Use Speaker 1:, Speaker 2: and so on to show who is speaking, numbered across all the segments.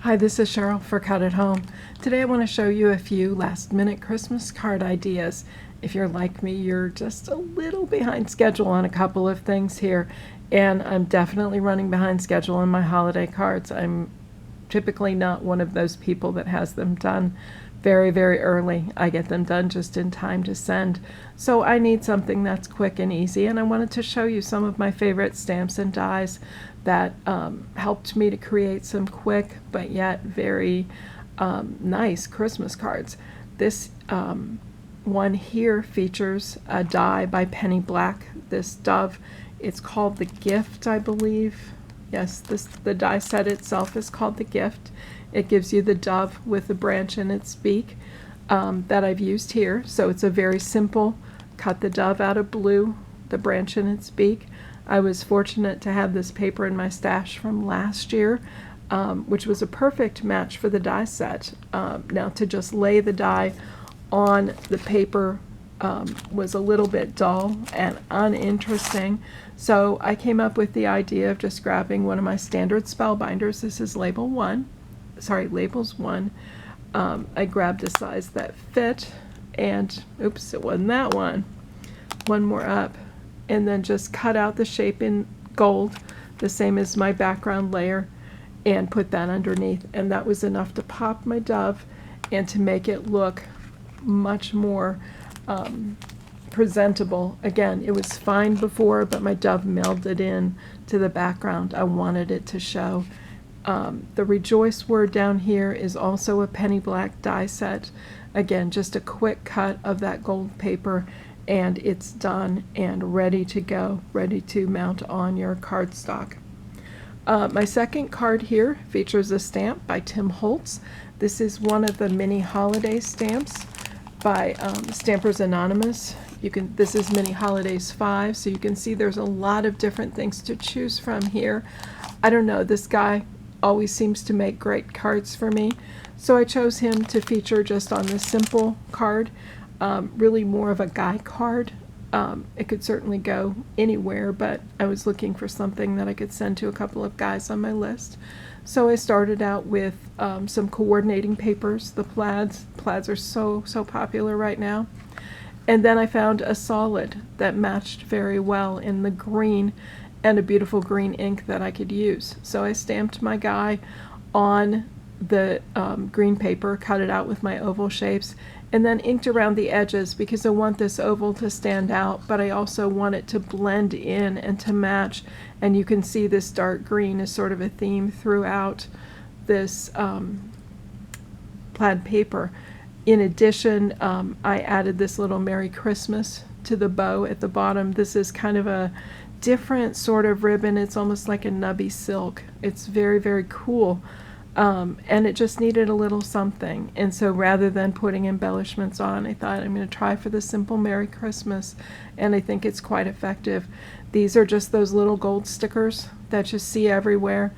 Speaker 1: Hi, this is Cheryl for Cut at Home. Today I want to show you a few last-minute Christmas card ideas. If you're like me, you're just a little behind schedule on a couple of things here, and I'm definitely running behind schedule on my holiday cards. I'm typically not one of those people that has them done very, very early. I get them done just in time to send. So I need something that's quick and easy, and I wanted to show you some of my favorite stamps and dies that helped me to create some quick but yet very nice Christmas cards. This one here features a die by Penny Black, this dove. It's called the Gift, I believe. Yes, the die set itself is called the Gift. It gives you the dove with the branch in its beak that I've used here. So it's a very simple, cut the dove out of blue, the branch in its beak. I was fortunate to have this paper in my stash from last year, which was a perfect match for the die set. Now to just lay the die on the paper was a little bit dull and uninteresting, so I came up with the idea of just grabbing one of my standard spellbinders. This is Labels 1. I grabbed a size that fit, and oops, it wasn't that one. One more up, and then just cut out the shape in gold, the same as my background layer, and put that underneath, and that was enough to pop my dove and to make it look much more presentable. Again, it was fine before, but my dove melded in to the background. I wanted it to show. The Rejoice word down here is also a Penny Black die set. Again, just a quick cut of that gold paper, and it's done and ready to go, ready to mount on your cardstock. My second card here features a stamp by Tim Holtz. This is one of the mini holiday stamps by Stampers Anonymous. This is Mini Holidays 5, so you can see there's a lot of different things to choose from here. I don't know, this guy always seems to make great cards for me, so I chose him to feature just on this simple card. Really more of a guy card. It could certainly go anywhere, but I was looking for something that I could send to a couple of guys on my list. So I started out with some coordinating papers, the plaids. Plaids are so popular right now. And then I found a solid that matched very well in the green and a beautiful green ink that I could use. So I stamped my guy on the green paper, cut it out with my oval shapes, and then inked around the edges because I want this oval to stand out, but I also want it to blend in and to match. And you can see this dark green is sort of a theme throughout this plaid paper. In addition, I added this little Merry Christmas to the bow at the bottom. This is kind of a different sort of ribbon. It's almost like a nubby silk. It's very, very cool. And it just needed a little something, and so rather than putting embellishments on, I thought I'm going to try for the simple Merry Christmas, and I think it's quite effective. These are just those little gold stickers that you see everywhere.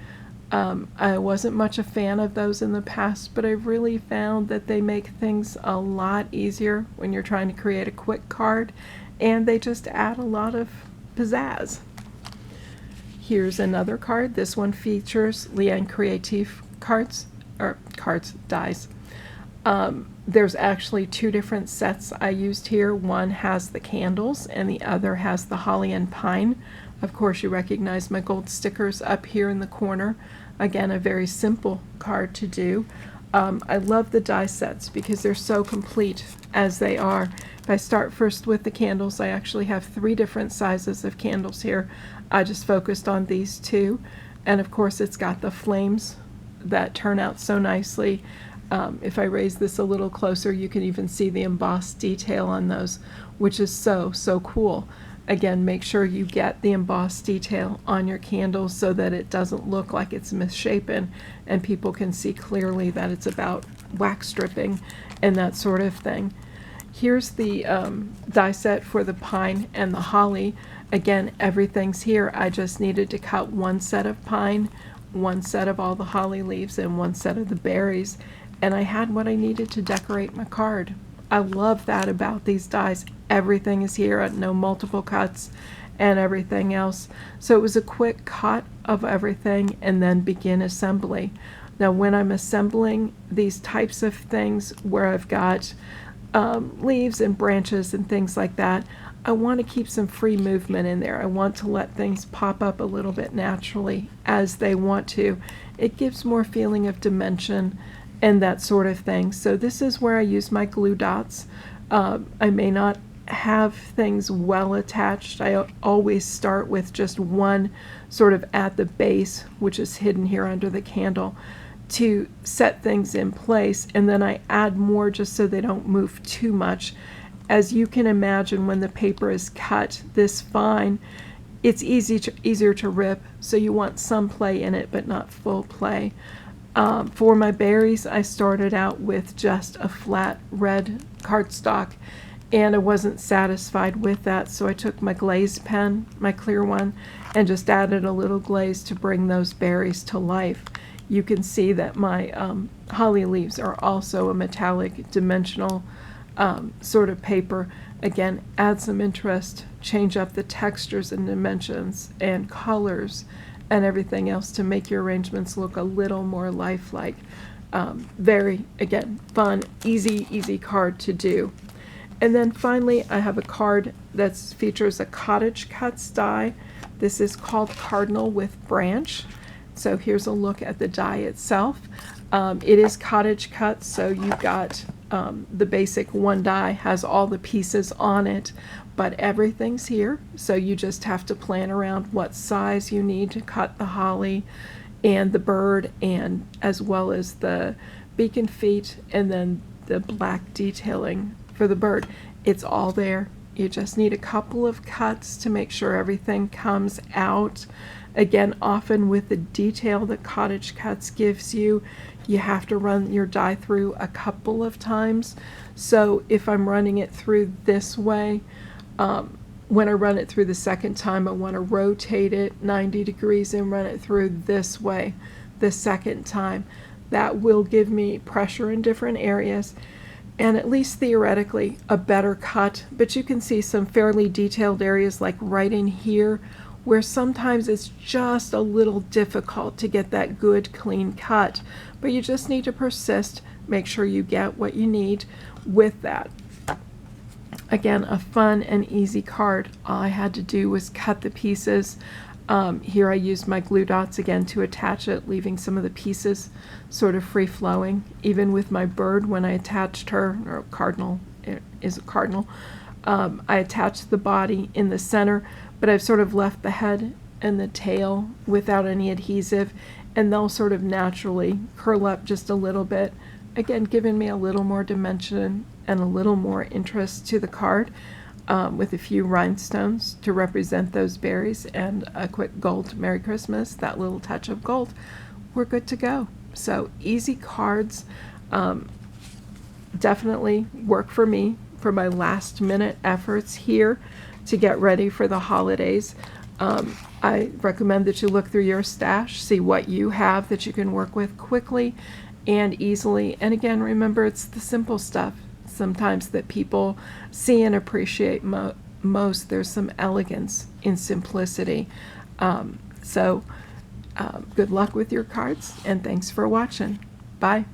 Speaker 1: I wasn't much a fan of those in the past, but I've really found that they make things a lot easier when you're trying to create a quick card, and they just add a lot of pizzazz. Here's another card. This one features Leane Creatief dies. There's actually two different sets I used here. One has the candles and the other has the holly and pine. Of course, you recognize my gold stickers up here in the corner. Again, a very simple card to do. I love the die sets because they're so complete as they are. If I start first with the candles, I actually have 3 different sizes of candles here. I just focused on these 2, and of course it's got the flames that turn out so nicely. If I raise this a little closer, you can even see the embossed detail on those, which is so cool. Again, make sure you get the embossed detail on your candles so that it doesn't look like it's misshapen and people can see clearly that it's about wax stripping and that sort of thing. Here's the die set for the pine and the holly. Again, everything's here. I just needed to cut one set of pine, one set of all the holly leaves, and one set of the berries, and I had what I needed to decorate my card. I love that about these dies. Everything is here, no multiple cuts and everything else. So it was a quick cut of everything and then begin assembly. Now when I'm assembling these types of things where I've got leaves and branches and things like that, I want to keep some free movement in there. I want to let things pop up a little bit naturally as they want to. It gives more feeling of dimension and that sort of thing. So this is where I use my glue dots. I may not have things well attached. I always start with just one sort of at the base, which is hidden here under the candle, to set things in place, and then I add more just so they don't move too much. As you can imagine, when the paper is cut this fine, it's easier to rip, so you want some play in it but not full play. For my berries, I started out with just a flat red cardstock, and I wasn't satisfied with that, so I took my glaze pen, my clear one, and just added a little glaze to bring those berries to life. You can see that my holly leaves are also a metallic dimensional sort of paper. Again, add some interest, change up the textures and dimensions and colors and everything else to make your arrangements look a little more lifelike. Very, again, fun, easy card to do. And then finally, I have a card that features a Cottage Cutz die. This is called Cardinal with Branch. So here's a look at the die itself. It is Cottage Cutz, so you've got the basic one die, has all the pieces on it, but everything's here. So you just have to plan around what size you need to cut the holly and the bird, and as well as the beak and feet, and then the black detailing for the bird. It's all there. You just need a couple of cuts to make sure everything comes out. Again, often with the detail that Cottage Cutz gives you, you have to run your die through a couple of times. So if I'm running it through this way, when I run it through the second time, I want to rotate it 90 degrees and run it through this way the second time. That will give me pressure in different areas, and at least theoretically a better cut. But you can see some fairly detailed areas like right in here where sometimes it's just a little difficult to get that good clean cut, but you just need to persist, make sure you get what you need with that. Again, a fun and easy card. All I had to do was cut the pieces. Here I used my glue dots again to attach it, leaving some of the pieces sort of free flowing. Even with my bird, when I attached her, or cardinal, it is a cardinal, I attached the body in the center, but I've sort of left the head and the tail without any adhesive, and they'll sort of naturally curl up just a little bit. Again, giving me a little more dimension and a little more interest to the card, with a few rhinestones to represent those berries and a quick gold Merry Christmas, that little touch of gold. We're good to go. So easy cards, definitely work for me for my last minute efforts here to get ready for the holidays. I recommend that you look through your stash, see what you have that you can work with quickly and easily. And again, remember, it's the simple stuff sometimes that people see and appreciate most. There's some elegance in simplicity. Good luck with your cards, and thanks for watching. Bye.